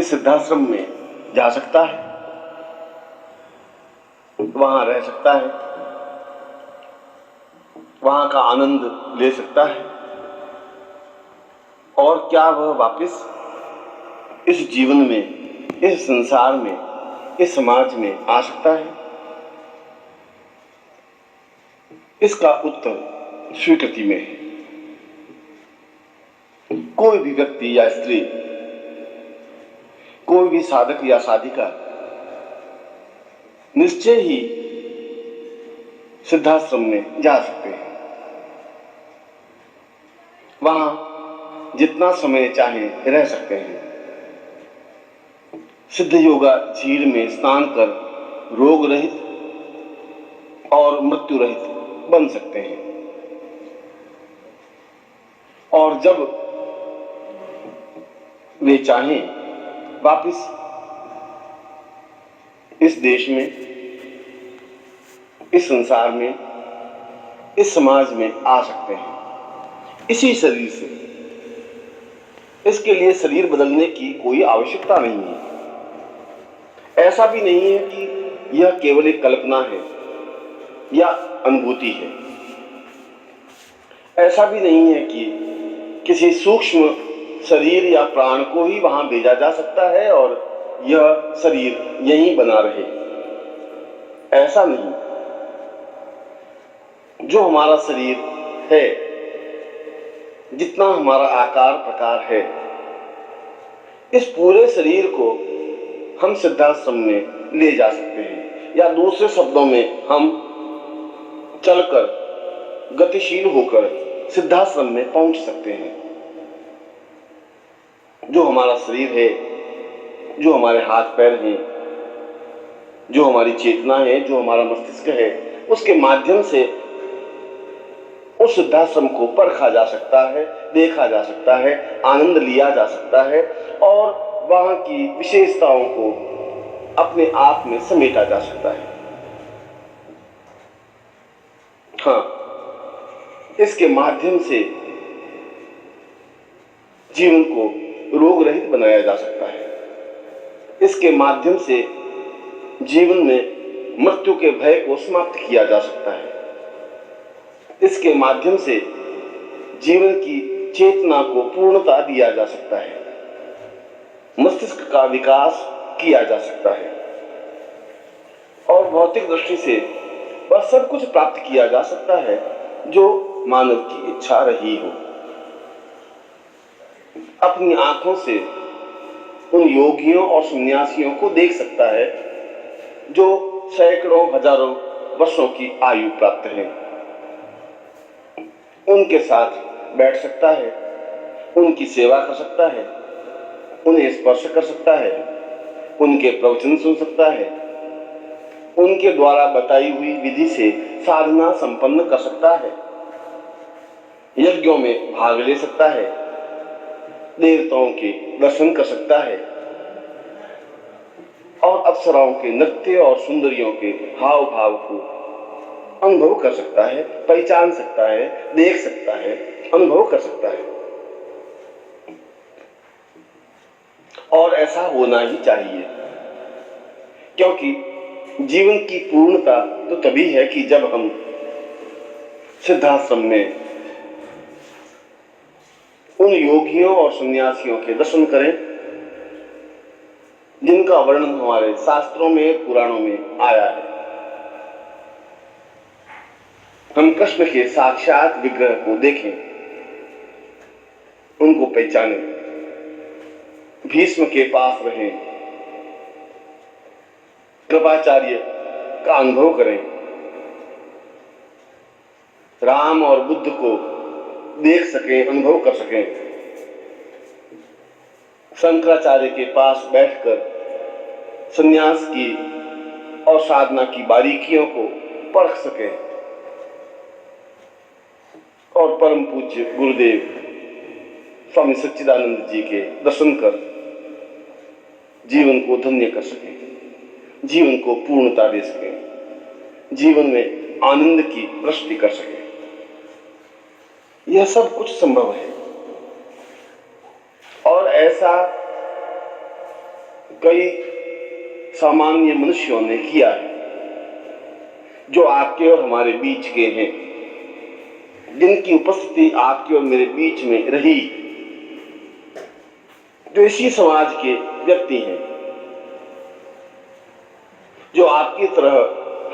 इस सिद्धाश्रम में जा सकता है, वहां रह सकता है, वहां का आनंद ले सकता है, और क्या वह वापस इस जीवन में, इस संसार में, इस समाज में आ सकता है? इसका उत्तर स्वीकृति में है। कोई भी व्यक्ति या स्त्री, कोई भी साधक या साधिका निश्चय ही सिद्धाश्रम में जा सकते हैं। वहां जितना समय चाहे रह सकते हैं। सिद्ध योगा झील में स्नान कर रोग रहित और मृत्यु रहित बन सकते हैं। और जब वे चाहें वापस इस देश में, इस संसार में, इस समाज में आ सकते हैं इसी शरीर से। इसके लिए शरीर बदलने की कोई आवश्यकता नहीं है। ऐसा भी नहीं है कि यह केवल एक कल्पना है या अनुभूति है। ऐसा भी नहीं है कि किसी सूक्ष्म शरीर या प्राण को ही वहां भेजा जा सकता है और यह शरीर यहीं बना रहे। ऐसा नहीं। जो हमारा शरीर है, जितना हमारा आकार प्रकार है, इस पूरे शरीर को हम सिद्धाश्रम में ले जा सकते हैं, या दूसरे शब्दों में हम चलकर, गतिशील होकर सिद्धाश्रम में पहुंच सकते हैं। जो हमारा शरीर है, जो हमारे हाथ पैर हैं, जो हमारी चेतना है, जो हमारा मस्तिष्क है, उसके माध्यम से उस सिद्धाश्रम को परखा जा सकता है, देखा जा सकता है, आनंद लिया जा सकता है और वहां की विशेषताओं को अपने आप में समेटा जा सकता है। हाँ, इसके माध्यम से जीवन को रोग रहित बनाया जा सकता है। इसके माध्यम से जीवन में मृत्यु के भय को समाप्त किया जा सकता है। इसके माध्यम से जीवन की चेतना को पूर्णता दिया जा सकता है। मस्तिष्क का विकास किया जा सकता है और भौतिक दृष्टि से वह सब कुछ प्राप्त किया जा सकता है जो मानव की इच्छा रही हो। अपनी आंखों से उन योगियों और सन्यासियों को देख सकता है जो सैकड़ों हजारों वर्षों की आयु प्राप्त है। उनके साथ बैठ सकता है, उनकी सेवा कर सकता है, उन्हें स्पर्श कर सकता है, उनके प्रवचन सुन सकता है, उनके द्वारा बताई हुई विधि से साधना संपन्न कर सकता है, यज्ञों में भाग ले सकता है, देवताओं के दर्शन कर सकता है और अप्सराओं के नृत्य और सुंदरियों के हाव भाव को अनुभव कर सकता है, पहचान सकता है, देख सकता है, अनुभव कर सकता है। और ऐसा होना ही चाहिए, क्योंकि जीवन की पूर्णता तो तभी है कि जब हम सिद्धाश्रम में उन योगियों और सन्यासियों के दर्शन करें जिनका वर्णन हमारे शास्त्रों में, पुराणों में आया है। हम कृष्ण के साक्षात विग्रह को देखें, उनको पहचानें, भीष्म के पास रहें, कृपाचार्य का अनुभव करें, राम और बुद्ध को देख सकें, अनुभव कर सकें, शंकराचार्य के पास बैठकर संन्यास की और साधना की बारीकियों को परख सकें और परम पूज्य गुरुदेव स्वामी सच्चिदानंद जी के दर्शन कर जीवन को धन्य कर सकें, जीवन को पूर्णता दे सकें, जीवन में आनंद की वृष्टि कर सकें। यह सब कुछ संभव है और ऐसा कई सामान्य मनुष्यों ने किया है, जो आपके और हमारे बीच के हैं, जिनकी उपस्थिति आपके और मेरे बीच में रही, जो इसी समाज के व्यक्ति हैं, जो आपकी तरह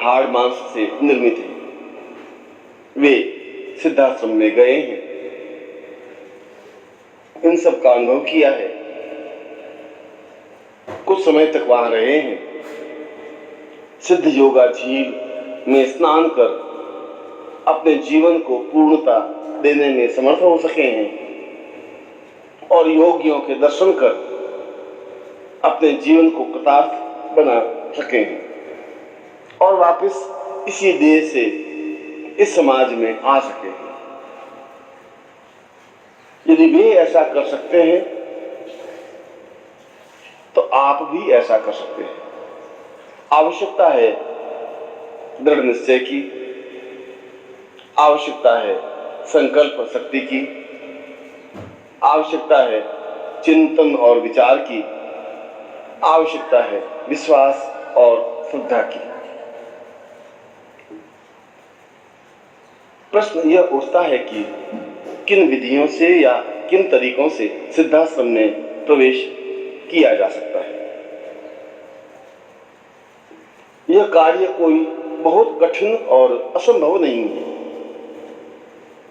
हाड़ मांस से निर्मित हैं। वे सिद्धाश्रम में गए हैं, इन सब का अनुभव किया है, कुछ समय तक वहां रहे हैं, सिद्ध योगा झील में स्नान कर अपने जीवन को पूर्णता देने में समर्थ हो सके हैं और योगियों के दर्शन कर अपने जीवन को कृतार्थ बना सके हैं और वापस इसी देह से इस समाज में आ सके हैं। यदि वे ऐसा कर सकते हैं तो आप भी ऐसा कर सकते हैं। आवश्यकता है दृढ़ निश्चय की, आवश्यकता है संकल्प शक्ति की, आवश्यकता है चिंतन और विचार की, आवश्यकता है विश्वास और श्रद्धा की। प्रश्न यह उठता है कि किन विधियों से या किन तरीकों से सिद्धाश्रम में प्रवेश किया जा सकता है। यह कार्य कोई बहुत कठिन और असंभव नहीं है,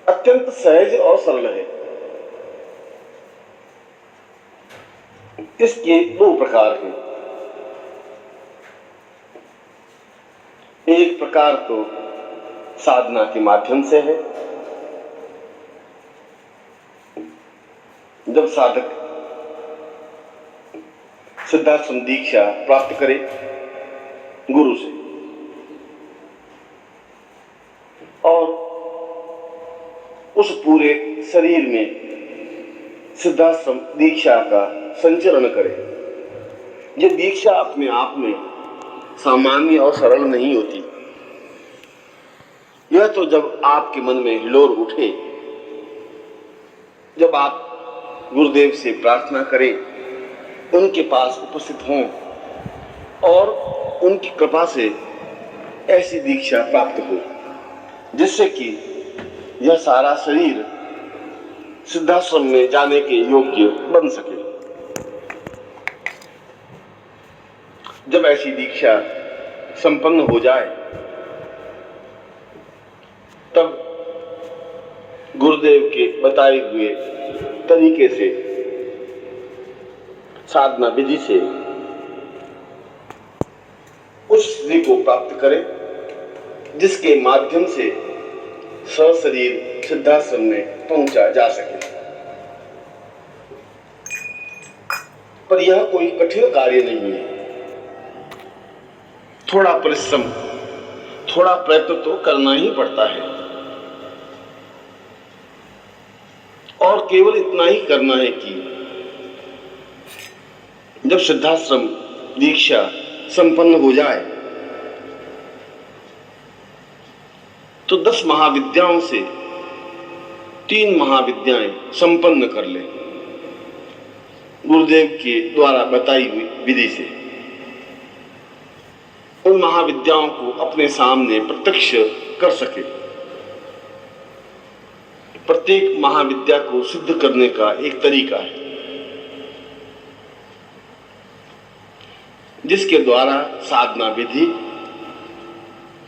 अत्यंत सहज और सरल है। इसके दो प्रकार हैं। एक प्रकार तो साधना के माध्यम से है, जब साधक सिद्धाश्रम दीक्षा प्राप्त करे गुरु से और उस पूरे शरीर में सिद्धाश्रम दीक्षा का संचरण करे। यह दीक्षा अपने आप में सामान्य और सरल नहीं होती। यह तो जब आपके मन में हिलोर उठे, जब आप गुरुदेव से प्रार्थना करें, उनके पास उपस्थित हों और उनकी कृपा से ऐसी दीक्षा प्राप्त हो जिससे कि यह सारा शरीर सिद्धाश्रम में जाने के योग्य बन सके। जब ऐसी दीक्षा संपन्न हो जाए तब गुरुदेव के बताए हुए तरीके से साधना विधि से उस स्थिति को प्राप्त करें जिसके माध्यम से सशरीर सिद्धाश्रम में पहुंचा जा सके। पर यह कोई कठिन कार्य नहीं है। थोड़ा परिश्रम, थोड़ा प्रयत्न तो करना ही पड़ता है और केवल इतना ही करना है कि जब सिद्धाश्रम दीक्षा संपन्न हो जाए तो 10 महाविद्याओं से 3 महाविद्याएं संपन्न कर ले गुरुदेव के द्वारा बताई हुई विधि से। उन महाविद्याओं को अपने सामने प्रत्यक्ष कर सके। प्रत्येक महाविद्या को सिद्ध करने का एक तरीका है जिसके द्वारा साधना विधि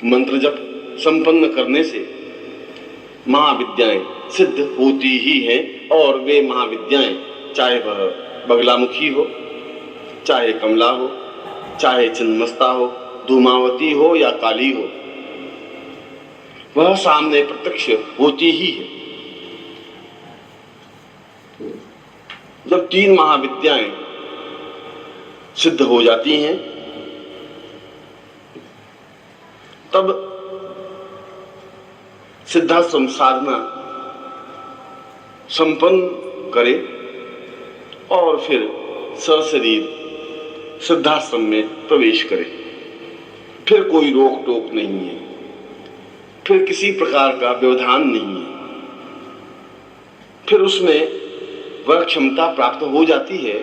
मंत्र जप संपन्न करने से महाविद्याएं सिद्ध होती ही हैं। और वे महाविद्याएं चाहे वह बगलामुखी हो, चाहे कमला हो, चाहे छिन्नमस्ता हो, धूमावती हो या काली हो, वह सामने प्रत्यक्ष होती ही है। जब 3 महाविद्याएं सिद्ध हो जाती हैं तब सिद्धाश्रम साधना संपन्न करे और फिर सशरीर सिद्धाश्रम में प्रवेश करे। फिर कोई रोक टोक नहीं है, फिर किसी प्रकार का व्यवधान नहीं है। फिर उसमें वह क्षमता प्राप्त हो जाती है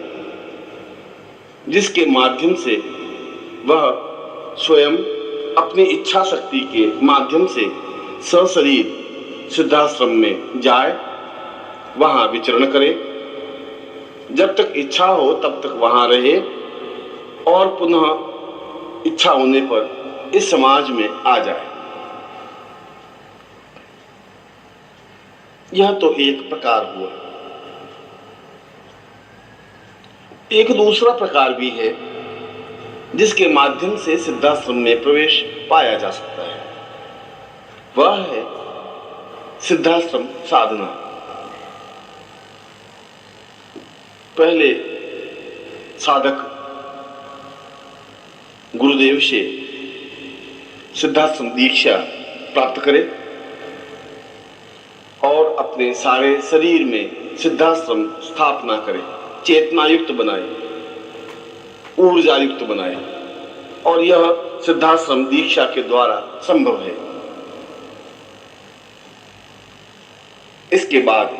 जिसके माध्यम से वह स्वयं अपनी इच्छा शक्ति के माध्यम से सशरीर सिद्धाश्रम में जाए, वहां विचरण करे, जब तक इच्छा हो तब तक वहां रहे और पुनः इच्छा होने पर इस समाज में आ जाए। यह तो एक प्रकार हुआ। एक दूसरा प्रकार भी है जिसके माध्यम से सिद्धाश्रम में प्रवेश पाया जा सकता है, वह है सिद्धाश्रम साधना। पहले साधक गुरुदेव से सिद्धाश्रम दीक्षा प्राप्त करे और अपने सारे शरीर में सिद्धाश्रम स्थापना करे, चेतना युक्त बनाए, ऊर्जा युक्त बनाए, और यह सिद्धाश्रम दीक्षा के द्वारा संभव है। इसके बाद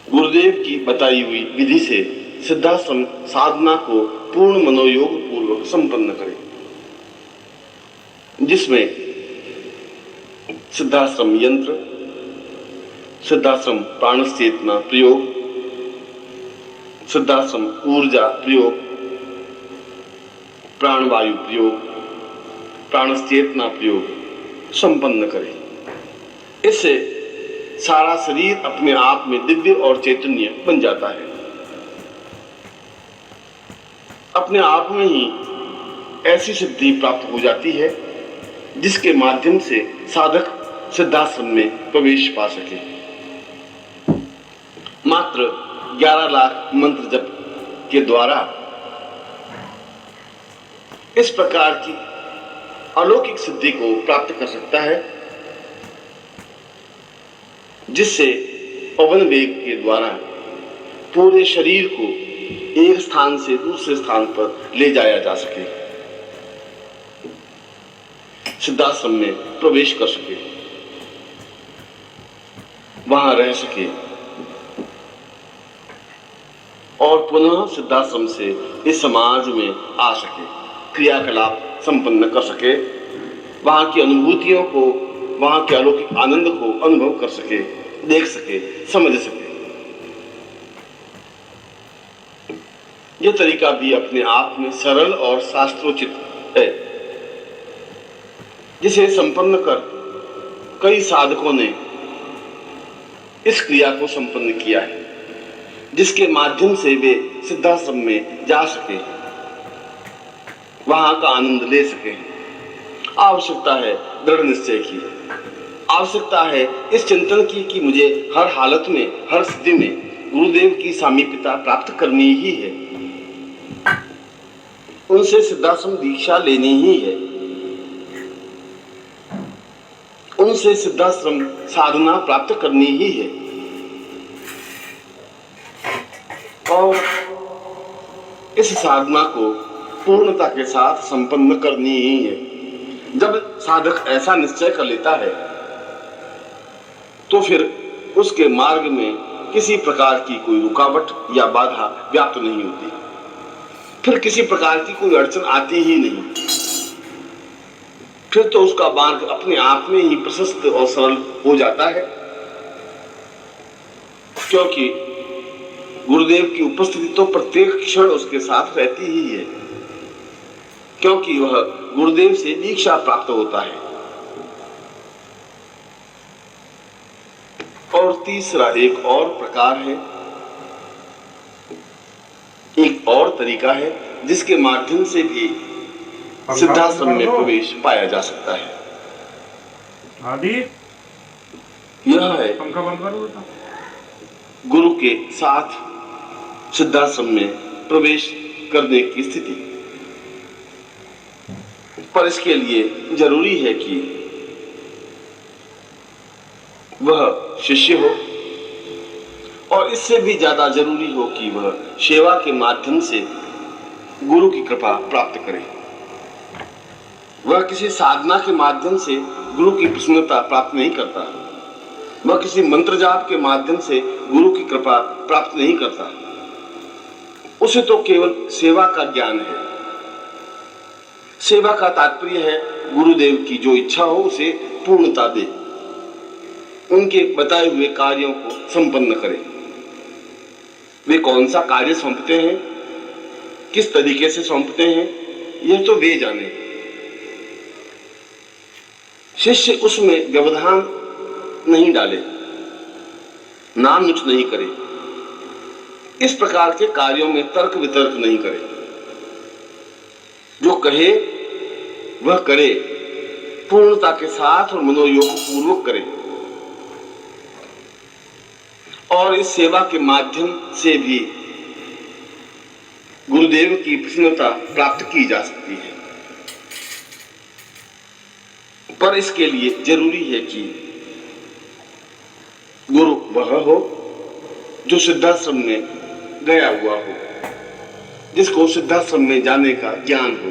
गुरुदेव की बताई हुई विधि से सिद्धाश्रम साधना को पूर्ण मनोयोग पूर्वक संपन्न करें, जिसमें सिद्धाश्रम यंत्र, सिद्धाश्रम प्राणचेतना प्रयोग, सिद्धाश्रम ऊर्जा प्रयोग, प्राणवायु प्रयोग, प्राणचेतना प्रयोग संपन्न करें। इससे सारा शरीर अपने आप में दिव्य और चैतन्य बन जाता है। अपने आप में ही ऐसी सिद्धि प्राप्त हो जाती है जिसके माध्यम से साधक सिद्धाश्रम में प्रवेश पा सके। मात्र 11 लाख मंत्र जप के द्वारा इस प्रकार की अलौकिक सिद्धि को प्राप्त कर सकता है, जिससे पवन वेग के द्वारा पूरे शरीर को एक स्थान से दूसरे स्थान पर ले जाया जा सके, सिद्धाश्रम में प्रवेश कर सके, वहां रह सके और पुनः सिद्धाश्रम से इस समाज में आ सके, क्रियाकलाप संपन्न कर सके, वहां की अनुभूतियों को, वहां के अलौकिक आनंद को अनुभव कर सके, देख सके, समझ सके। यह तरीका भी अपने आप में सरल और शास्त्रोचित है, जिसे संपन्न कर कई साधकों ने इस क्रिया को संपन्न किया है, जिसके माध्यम से वे सिद्धाश्रम में जा सके, वहां का आनंद ले सके। आवश्यकता है दृढ़ निश्चय की, आवश्यकता है इस चिंतन की कि मुझे हर हालत में, हर स्थिति में गुरुदेव की सामीप्यता प्राप्त करनी ही है, उनसे सिद्धाश्रम दीक्षा लेनी ही है, उनसे सिद्धाश्रम साधना प्राप्त करनी ही है, और इस साधना को पूर्णता के साथ संपन्न करनी ही है। जब साधक ऐसा निश्चय कर लेता है तो फिर उसके मार्ग में किसी प्रकार की कोई रुकावट या बाधा व्याप्त नहीं होती, फिर किसी प्रकार की कोई अड़चन आती ही नहीं। फिर तो उसका मार्ग अपने आप में ही प्रशस्त और सरल हो जाता है, क्योंकि गुरुदेव की उपस्थिति तो प्रत्येक क्षण उसके साथ रहती ही है, क्योंकि वह गुरुदेव से दीक्षा प्राप्त होता है। और तीसरा एक और प्रकार है, एक और तरीका है जिसके माध्यम से भी सिद्धाश्रम में प्रवेश पाया जा सकता है। आदि यह है गुरु के साथ सिद्धाश्रम में प्रवेश करने की स्थिति। पर इसके लिए जरूरी है कि वह शिष्य हो, और इससे भी ज्यादा जरूरी हो कि वह सेवा के माध्यम से गुरु की कृपा प्राप्त करे। वह किसी साधना के माध्यम से गुरु की प्रसन्नता प्राप्त नहीं करता, वह किसी मंत्र जाप के माध्यम से गुरु की कृपा प्राप्त नहीं करता, उसे तो केवल सेवा का ज्ञान है। सेवा का तात्पर्य है गुरुदेव की जो इच्छा हो उसे पूर्णता दे, उनके बताए हुए कार्यों को संपन्न करे। वे कौन सा कार्य सौंपते हैं, किस तरीके से सौंपते हैं, यह तो वे जाने। शिष्य उसमें व्यवधान नहीं डाले, नाम नुच नहीं करे, इस प्रकार के कार्यों में तर्क वितर्क नहीं करे। जो कहे वह करे, पूर्णता के साथ और मनोयोग पूर्वक करे। और इस सेवा के माध्यम से भी गुरुदेव की प्रसन्नता प्राप्त की जा सकती है। पर इसके लिए जरूरी है कि गुरु वह हो जो सिद्धाश्रम में गया हुआ हो, जिसको सिद्धाश्रम में जाने का ज्ञान हो,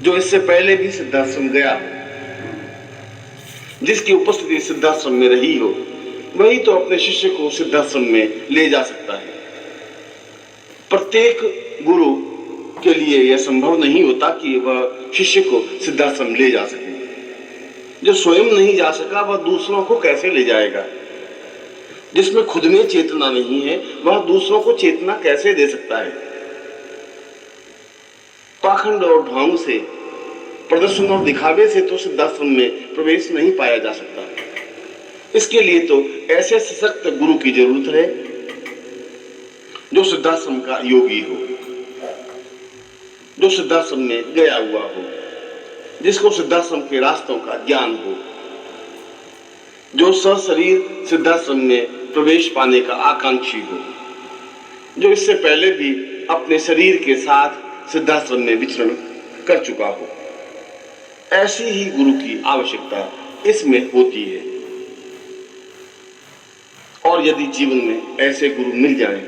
जो इससे पहले भी सिद्धाश्रम गया हो, जिसकी उपस्थिति सिद्धाश्रम में रही हो, वही तो अपने शिष्य को सिद्धाश्रम में ले जा सकता है। प्रत्येक गुरु के लिए यह संभव नहीं होता कि वह शिष्य को सिद्धाश्रम ले जा सके। जो स्वयं नहीं जा सका वह दूसरों को कैसे ले जाएगा? जिसमें खुद में चेतना नहीं है वह दूसरों को चेतना कैसे दे सकता है? पाखंड और ढोंग से, प्रदर्शन और दिखावे से तो सिद्धाश्रम में प्रवेश नहीं पाया जा सकता। इसके लिए तो ऐसे सशक्त गुरु की जरूरत है जो सिद्धाश्रम का योगी हो, जो सिद्धाश्रम में गया हुआ हो, जिसको सिद्धाश्रम के रास्तों का ज्ञान हो, जो सशरीर सिद्धाश्रम में प्रवेश पाने का आकांक्षी हो, जो इससे पहले भी अपने शरीर के साथ सिद्धाश्रम में विचरण कर चुका हो। ऐसी ही गुरु की आवश्यकता इसमें होती है। और यदि जीवन में ऐसे गुरु मिल जाएं,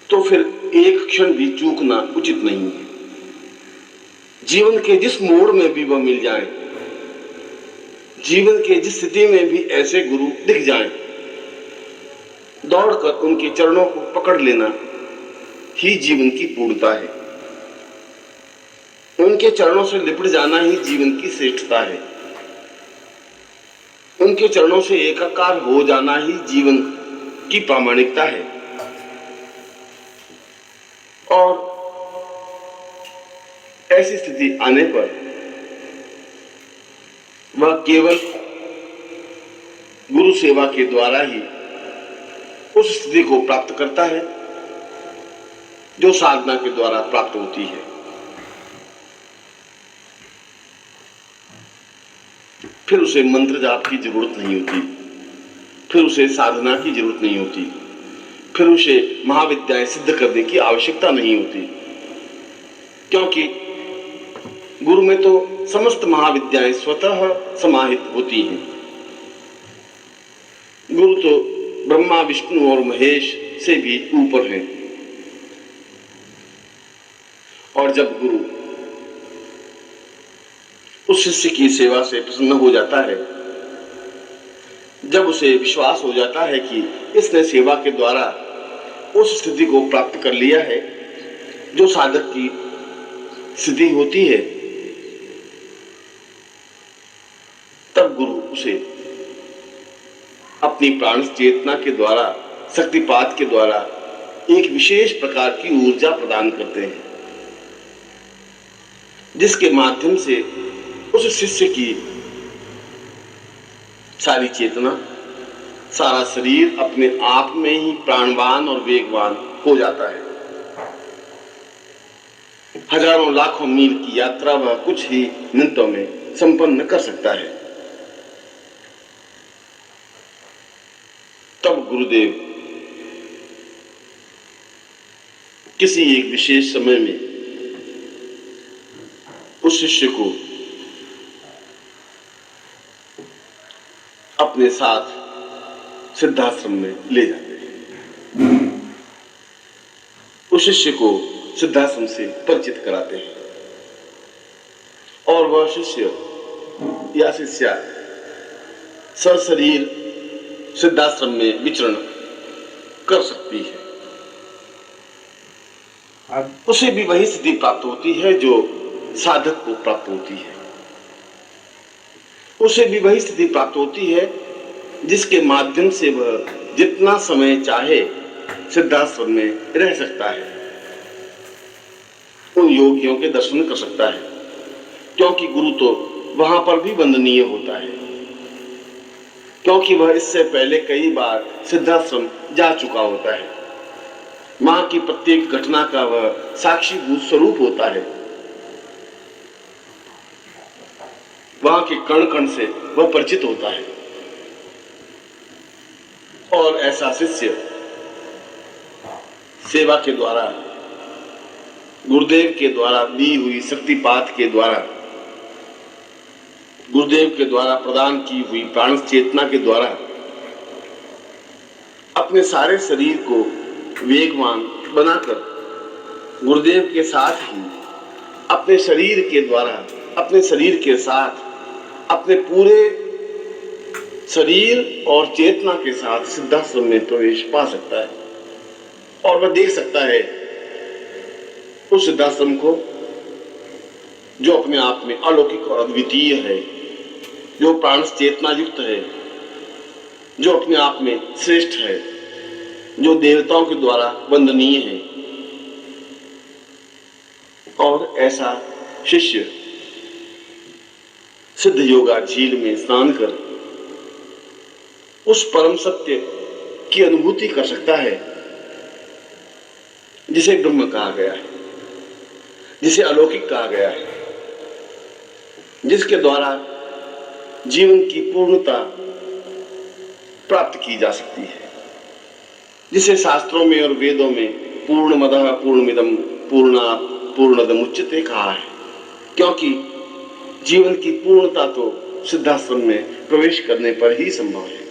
तो फिर एक क्षण भी चूकना उचित नहीं है। जीवन के जिस मोड़ में भी वह मिल जाएं, जीवन के जिस स्थिति में भी ऐसे गुरु दिख जाएं, दौड़कर उनके चरणों को पकड़ लेना ही जीवन की पूर्णता है। उनके चरणों से लिपट जाना ही जीवन की श्रेष्ठता है। उनके चरणों से एकाकार हो जाना ही जीवन की प्रामाणिकता है। और ऐसी स्थिति आने पर वह केवल गुरु सेवा के द्वारा ही उस स्थिति को प्राप्त करता है जो साधना के द्वारा प्राप्त होती है। फिर उसे मंत्र जाप की जरूरत नहीं होती, फिर उसे साधना की जरूरत नहीं होती, फिर उसे महाविद्याएं सिद्ध करने की आवश्यकता नहीं होती, क्योंकि गुरु में तो समस्त महाविद्याएं स्वतः समाहित होती हैं। गुरु तो ब्रह्मा विष्णु और महेश से भी ऊपर हैं। और जब गुरु उस शिष्य की सेवा से प्रसन्न हो जाता है, जब उसे विश्वास हो जाता है कि इसने सेवा के द्वारा उस स्थिति को प्राप्त कर लिया है जो साधक की स्थिति होती है, तब गुरु उसे अपनी प्राण चेतना के द्वारा, शक्तिपात के द्वारा एक विशेष प्रकार की ऊर्जा प्रदान करते हैं, जिसके माध्यम से उस शिष्य की सारी चेतना, सारा शरीर अपने आप में ही प्राणवान और वेगवान हो जाता है। हजारों लाखों मील की यात्रा वह कुछ ही मिनटों में संपन्न कर सकता है। तब गुरुदेव किसी एक विशेष समय में उस शिष्य को अपने साथ सिद्धाश्रम में ले जाते हैं, उस शिष्य को सिद्धाश्रम से परिचित कराते हैं, और वह शिष्य या शिष्या सशरीर सिद्धाश्रम में विचरण कर सकती है। आदि उसे भी वही स्थिति प्राप्त होती है जो साधक को प्राप्त होती है। उसे भी वही स्थिति प्राप्त होती है जिसके माध्यम से वह जितना समय चाहे सिद्धाश्रम में रह सकता है, उन योगियों के दर्शन कर सकता है, क्योंकि गुरु तो वहां पर भी वंदनीय होता है, क्योंकि वह इससे पहले कई बार सिद्धाश्रम जा चुका होता है। वहां की प्रत्येक घटना का वह साक्षीभूत स्वरूप होता है। वहां के कण कण से वह परिचित होता है। और ऐसा शिष्य सेवा के द्वारा, गुरुदेव के द्वारा दी हुई शक्तिपात के द्वारा, गुरुदेव के द्वारा प्रदान की हुई प्राण चेतना के द्वारा अपने सारे शरीर को वेगवान बनाकर गुरुदेव के साथ ही अपने शरीर के द्वारा, अपने शरीर के साथ, अपने पूरे शरीर और चेतना के साथ सिद्धाश्रम में प्रवेश पा सकता है। और वह देख सकता है उस सिद्धाश्रम को जो अपने आप में अलौकिक और अद्वितीय है, जो प्राण चेतना युक्त है, जो अपने आप में श्रेष्ठ है, जो देवताओं के द्वारा वंदनीय है। और ऐसा शिष्य सिद्ध योगा झील में स्नान कर उस परम सत्य की अनुभूति कर सकता है जिसे ब्रह्म कहा गया है, जिसे अलौकिक कहा गया है, जिसके द्वारा जीवन की पूर्णता प्राप्त की जा सकती है, जिसे शास्त्रों में और वेदों में पूर्णमदः पूर्णमिदं पूर्णात् पूर्णमुदच्यते कहा है। क्योंकि जीवन की पूर्णता तो सिद्धाश्रम में प्रवेश करने पर ही संभव है।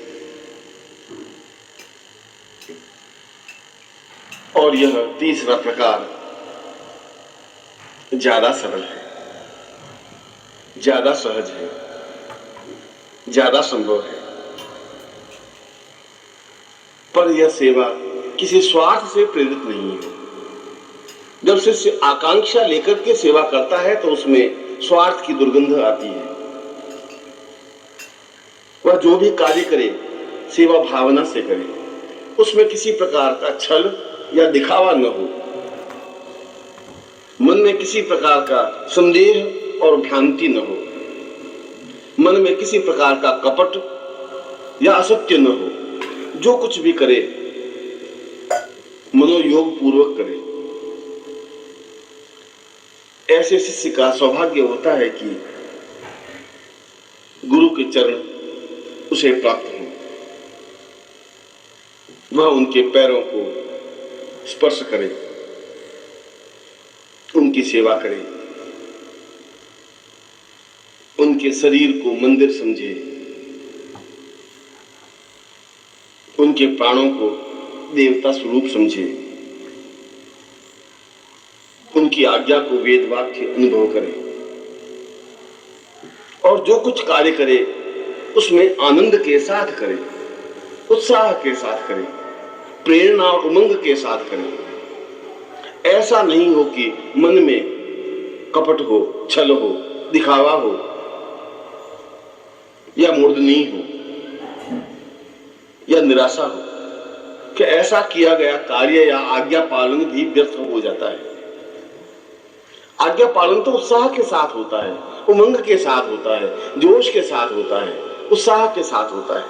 और यह तीसरा प्रकार ज्यादा सरल है, ज्यादा सहज है, ज्यादा संभव है। पर यह सेवा किसी स्वार्थ से प्रेरित नहीं है। जब शिष्य आकांक्षा लेकर के सेवा करता है तो उसमें स्वार्थ की दुर्गंध आती है। वह जो भी कार्य करे सेवा भावना से करे, उसमें किसी प्रकार का छल या दिखावा न हो, मन में किसी प्रकार का संदेह और भ्रांति न हो, मन में किसी प्रकार का कपट या असत्य न हो। जो कुछ भी करे मनोयोग पूर्वक करे। ऐसे शिष्य का सौभाग्य होता है कि गुरु के चरण उसे प्राप्त हो, वह उनके पैरों को स्पर्श करे, उनकी सेवा करे, उनके शरीर को मंदिर समझे, उनके प्राणों को देवता स्वरूप समझे, उनकी आज्ञा को वेद वाक्य अनुभव करे और जो कुछ कार्य करे उसमें आनंद के साथ करे, उत्साह के साथ करे, प्रेरणा और उमंग के साथ करे। ऐसा नहीं हो कि मन में कपट हो, छल हो, दिखावा हो या मूर्धनी हो या निराशा हो कि ऐसा किया गया कार्य या आज्ञा पालन भी व्यर्थ हो जाता है। आज्ञा पालन तो उत्साह के साथ होता है, उमंग के साथ होता है, जोश के साथ होता है, उत्साह के साथ होता है।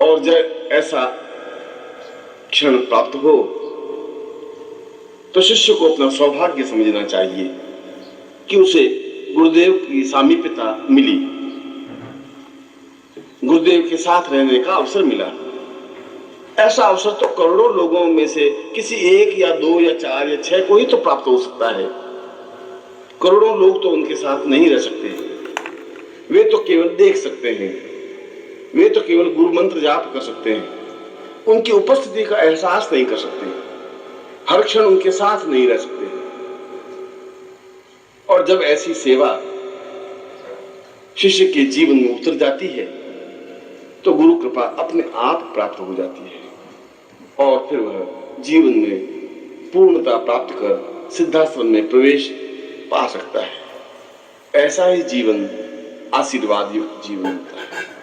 और जब ऐसा क्षण प्राप्त हो तो शिष्य को अपना सौभाग्य समझना चाहिए कि उसे गुरुदेव की सामीप्यता मिली, गुरुदेव के साथ रहने का अवसर मिला। ऐसा अवसर तो करोड़ों लोगों में से किसी एक या दो या चार या छह को ही तो प्राप्त हो सकता है। करोड़ों लोग तो उनके साथ नहीं रह सकते। वे तो केवल देख सकते हैं, वे तो केवल गुरु मंत्र जाप कर सकते हैं, उनकी उपस्थिति का एहसास नहीं कर सकते, हर क्षण उनके साथ नहीं रह सकते। और जब ऐसी सेवा शिष्य के जीवन में उतर जाती है तो गुरु कृपा अपने आप प्राप्त हो जाती है और फिर वह जीवन में पूर्णता प्राप्त कर सिद्धाश्रम में प्रवेश पा सकता है। ऐसा ही जीवन आशीर्वाद युक्त जीवन होता है।